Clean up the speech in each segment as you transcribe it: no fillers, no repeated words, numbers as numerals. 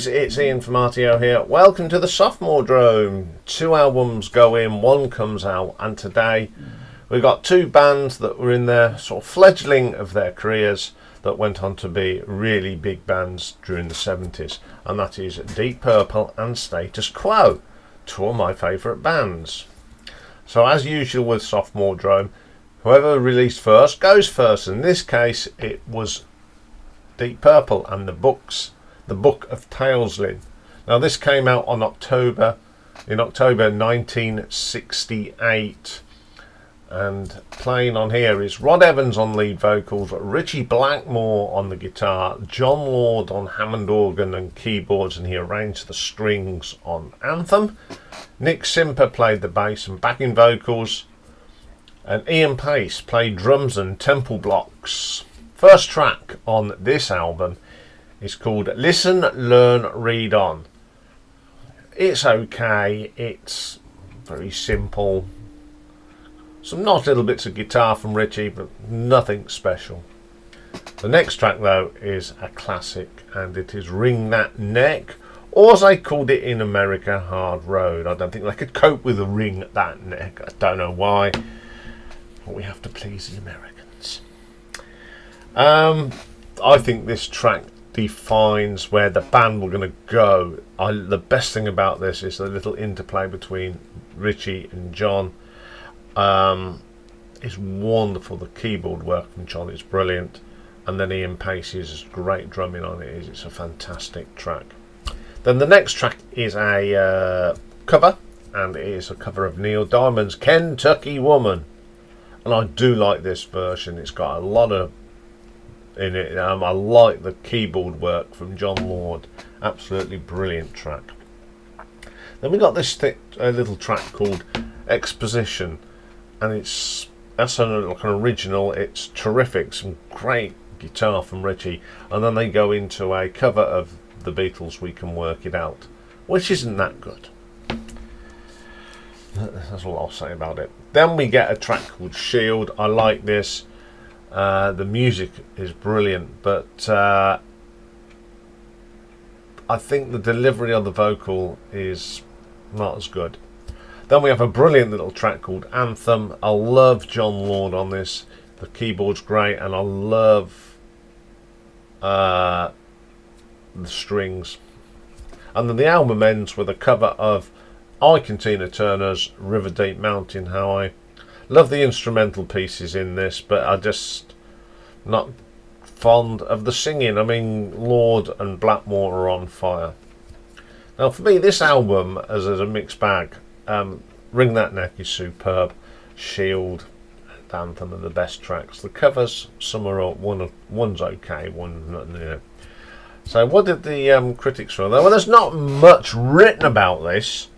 guys, it's Ian from RTO here. Welcome to the Sophomore Drome. 2 albums go in, 1 comes out, and today we've got 2 bands that were in their sort of fledgling of their careers that went on to be really big bands during the 70s, and that is Deep Purple and Status Quo, 2 of my favourite bands. So as usual with Sophomore Drome, whoever released first goes first. In this case it was Deep Purple and the Book of Taliesyn. Now this came out in October 1968, and playing on here is Rod Evans on lead vocals, Richie Blackmore on the guitar, John Lord on Hammond organ and keyboards, and he arranged the strings on Anthem. Nick Simper played the bass and backing vocals, and Ian Pace played drums and temple blocks. First track on this album is called Listen, Learn, Read On. It's okay, it's very simple. Some nice little bits of guitar from Richie, but nothing special. The next track though is a classic, and it is Ring That Neck, or as they called it in America, Hard Road. I don't think they could cope with a Ring That Neck. I don't know why, but we have to please the Americans. I think this track defines where the band were going to go. The best thing about this is the little interplay between Richie and John. It's wonderful. The keyboard work from John is brilliant, and then Ian Pace's great drumming on it. It's a fantastic track. Then the next track is a cover, and it is a cover of Neil Diamond's Kentucky Woman, and I do like this version. It's got a lot of in it. I like the keyboard work from John Lord. Absolutely brilliant track. Then we got this little track called Exposition, and that's like an original. It's terrific, some great guitar from Richie, and then they go into a cover of the Beatles' We Can Work It Out, which isn't that good. That's all I'll say about it. Then we get a track called Shield. I like this. The music is brilliant, but I think the delivery on the vocal is not as good. Then we have a brilliant little track called Anthem. I love John Lord on this. The keyboard's great, and I love the strings. And then the album ends with a cover of Ike and Tina Turner's River Deep Mountain High. Love the instrumental pieces in this, but I just not fond of the singing. I mean, Lord and Blackmore are on fire. Now for me, this album as a mixed bag. Ring That Neck is superb. Shield and Anthem are the best tracks. The covers, some are one's okay, one's not. You know. So what did the critics say? Well, there's not much written about this.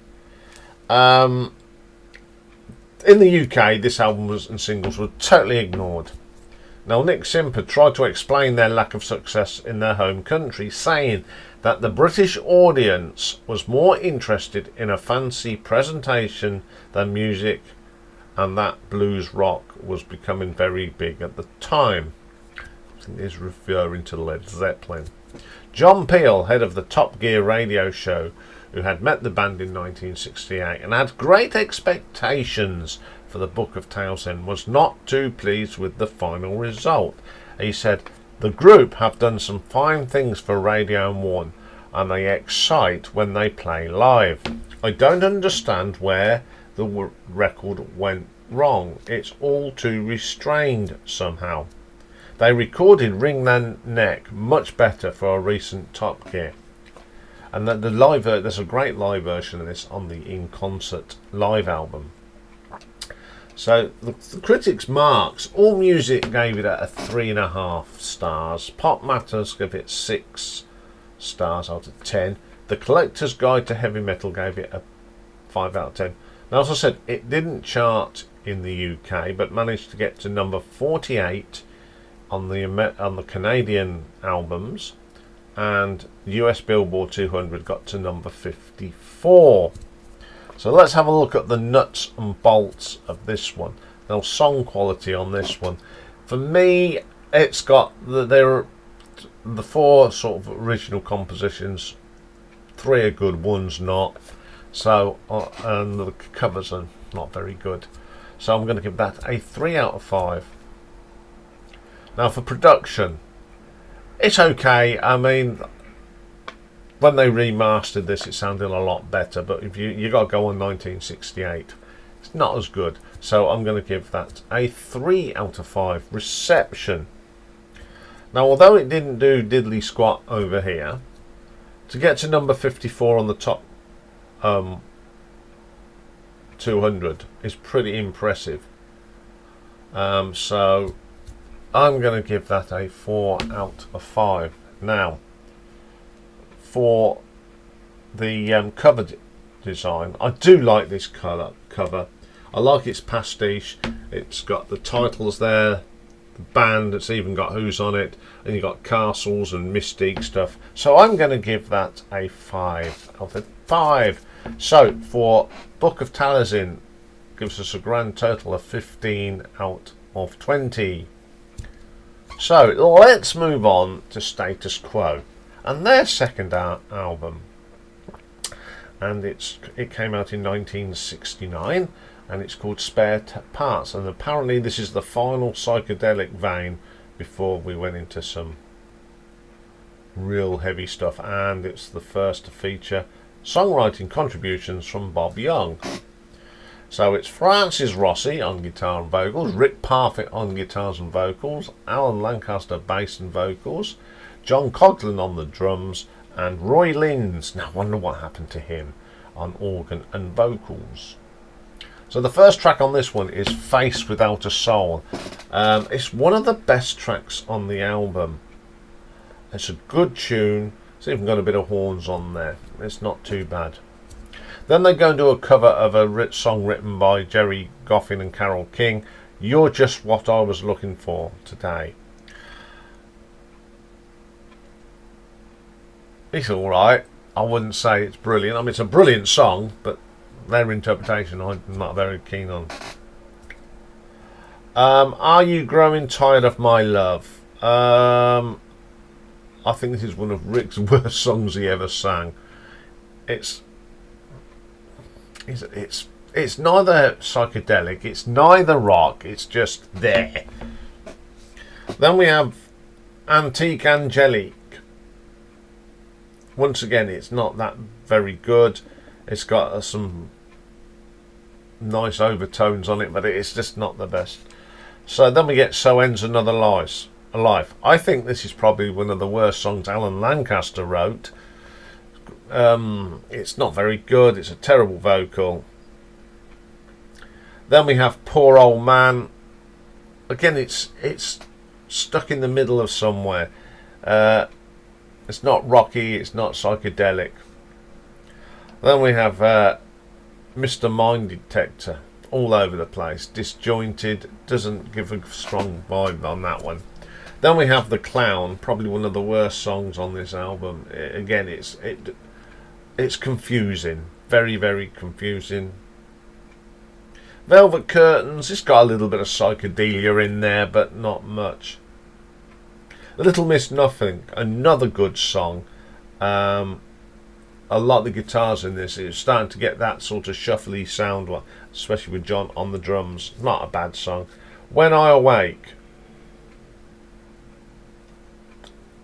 In the UK, this album and singles were totally ignored. Now, Nick Simper tried to explain their lack of success in their home country, saying that the British audience was more interested in a fancy presentation than music, and that blues rock was becoming very big at the time. I think he's referring to Led Zeppelin. John Peel, head of the Top Gear radio show, who had met the band in 1968 and had great expectations for the Book of Taliesyn, was not too pleased with the final result. He said, "The group have done some fine things for Radio 1, and they excite when they play live. I don't understand where the record went wrong. It's all too restrained somehow. They recorded Ring That Neck much better for a recent Top Gear." And that there's a great live version of this on the In Concert live album. So the critics' marks, All Music gave it a 3.5 stars. Pop Matters gave it 6 stars out of 10. The Collector's Guide to Heavy Metal gave it a 5 out of 10. Now, as I said, it didn't chart in the UK, but managed to get to number 48 on the Canadian albums, and US Billboard 200 got to number 54. So let's have a look at the nuts and bolts of this one. Now, song quality on this one, for me, it's got the 4 sort of original compositions 3 are good, 1's not. So, and the covers are not very good. So I'm going to give that a 3 out of 5. Now for production, it's okay. I mean, when they remastered this, it sounded a lot better. But if you got to go on 1968, it's not as good. So I'm going to give that a 3 out of 5. Reception. Now, although it didn't do diddly squat over here, to get to number 54 on the top 200 is pretty impressive. So I'm going to give that a 4 out of 5. Now, for the cover design, I do like this cover. I like its pastiche. It's got the titles there, the band, it's even got who's on it, and you've got castles and mystique stuff. So I'm going to give that a 5 out of 5. So for Book of Taliesyn, gives us a grand total of 15 out of 20. So let's move on to Status Quo and their second album, and it came out in 1969, and it's called Spare Parts, and apparently this is the final psychedelic vein before we went into some real heavy stuff, and it's the first to feature songwriting contributions from Bob Young. So it's Francis Rossi on guitar and vocals, Rick Parfitt on guitars and vocals, Alan Lancaster bass and vocals, John Coughlin on the drums, and Roy Linds, now I wonder what happened to him, on organ and vocals. So the first track on this one is Face Without a Soul. It's one of the best tracks on the album. It's a good tune. It's even got a bit of horns on there. It's not too bad. Then they go and do a cover of a song written by Jerry Goffin and Carole King, You're Just What I Was Looking For Today. It's alright. I wouldn't say it's brilliant. I mean, it's a brilliant song, but their interpretation I'm not very keen on. Are You Growing Tired of My Love? I think this is one of Rick's worst songs he ever sang. It's neither psychedelic, it's neither rock, it's just there. Then we have Antique Angelique. Once again, it's not that very good. It's got some nice overtones on it, but it's just not the best. So then we get So Ends Another Life. I think this is probably one of the worst songs Alan Lancaster wrote. It's not very good. It's a terrible vocal. Then we have Poor Old Man. Again, it's stuck in the middle of somewhere. It's not rocky. It's not psychedelic. Then we have Mr. Mind Detector. All over the place. Disjointed. Doesn't give a strong vibe on that one. Then we have The Clown. Probably one of the worst songs on this album. Again, it's confusing. Very, very confusing. Velvet Curtains. It's got a little bit of psychedelia in there, but not much. Little Miss Nothing. Another good song. I like the guitars in this. It's starting to get that sort of shuffly sound, especially with John on the drums. Not a bad song. When I Awake.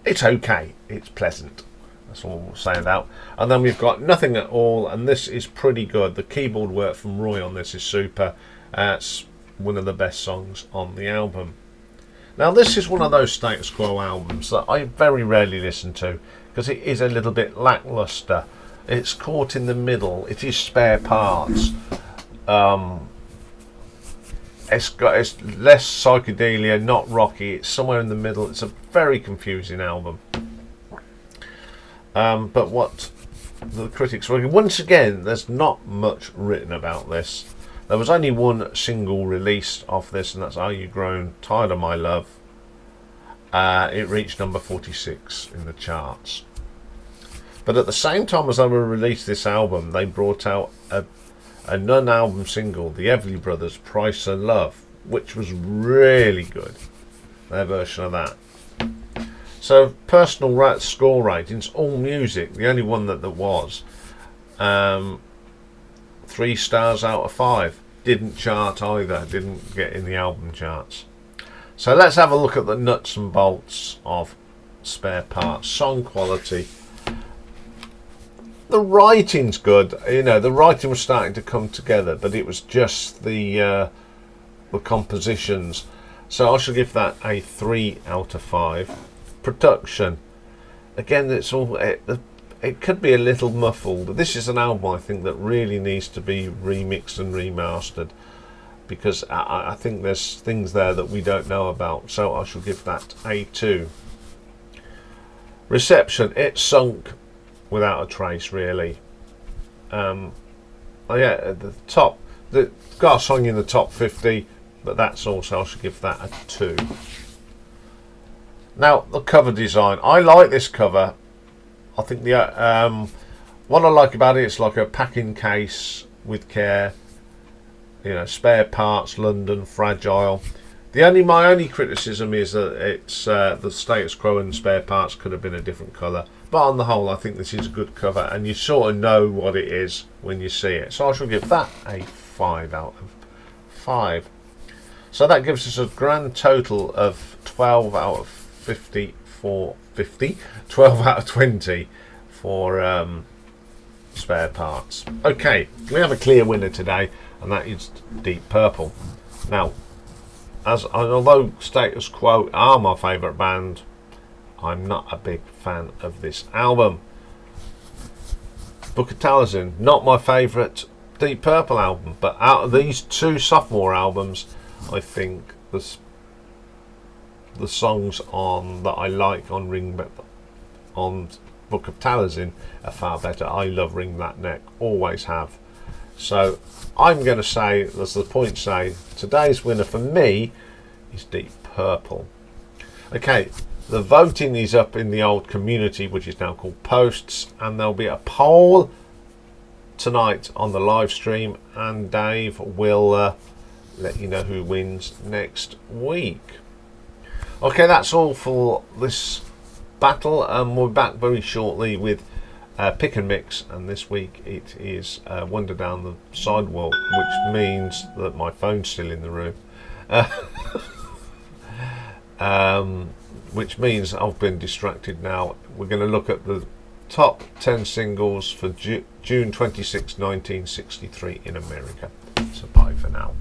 It's okay. It's pleasant. That's all we'll say about. And then we've got Nothing at All, and this is pretty good. The keyboard work from Roy on this is super. It's one of the best songs on the album. Now this is one of those Status Quo albums that I very rarely listen to because it is a little bit lackluster. It's caught in the middle. It is Spare Parts. It's less psychedelia, not rocky. It's somewhere in the middle. It's a very confusing album. But what the critics were, once again, there's not much written about this. There was only one single released off this, and that's Are You Grown Tired of My Love? It reached number 46 in the charts. But at the same time as they were released this album, they brought out a non-album single, the Everly Brothers' Price of Love, which was really good. Their version of that. So personal score ratings, all music, the only one that there was, 3 stars out of 5. Didn't chart either, didn't get in the album charts. So let's have a look at the nuts and bolts of Spare Parts. Song quality. The writing's good. You know, the writing was starting to come together, but it was just the compositions. So I shall give that a 3 out of 5. Production. Again, it's all it could be a little muffled. This is an album I think that really needs to be remixed and remastered, because I think there's things there that we don't know about. So I shall give that a 2. Reception. It sunk without a trace, really. Oh yeah, got a song in the top 50, but that's also, I should give that a 2. Now the cover design. I like this cover. I think the what I like about it, it's like a packing case with care. You know, Spare Parts, London, fragile. My only criticism is that it's the status quo and Spare Parts could have been a different colour. But on the whole, I think this is a good cover, and you sort of know what it is when you see it. So I shall give that a 5 out of 5. So that gives us a grand total of 12 out of 50 for 50. 12 out of 20 for Spare Parts. Okay, we have a clear winner today, and that is Deep Purple. Now, although Status Quo are my favourite band, I'm not a big fan of this album. Book of Taliesyn, not my favourite Deep Purple album, but out of these 2 sophomore albums, I think the songs that I like on Book of Taliesyn are far better. I love Ring That Neck, always have. So I'm going to say, as the points say, today's winner for me is Deep Purple. Okay, the voting is up in the old community, which is now called Posts, and there'll be a poll tonight on the live stream, and Dave will let you know who wins next week. Okay, that's all for this battle, and we're back very shortly with Pick and Mix, and this week it is Wander Down the Sidewalk, which means that my phone's still in the room. Which means I've been distracted now. We're going to look at the top 10 singles for June 26, 1963 in America. So bye for now.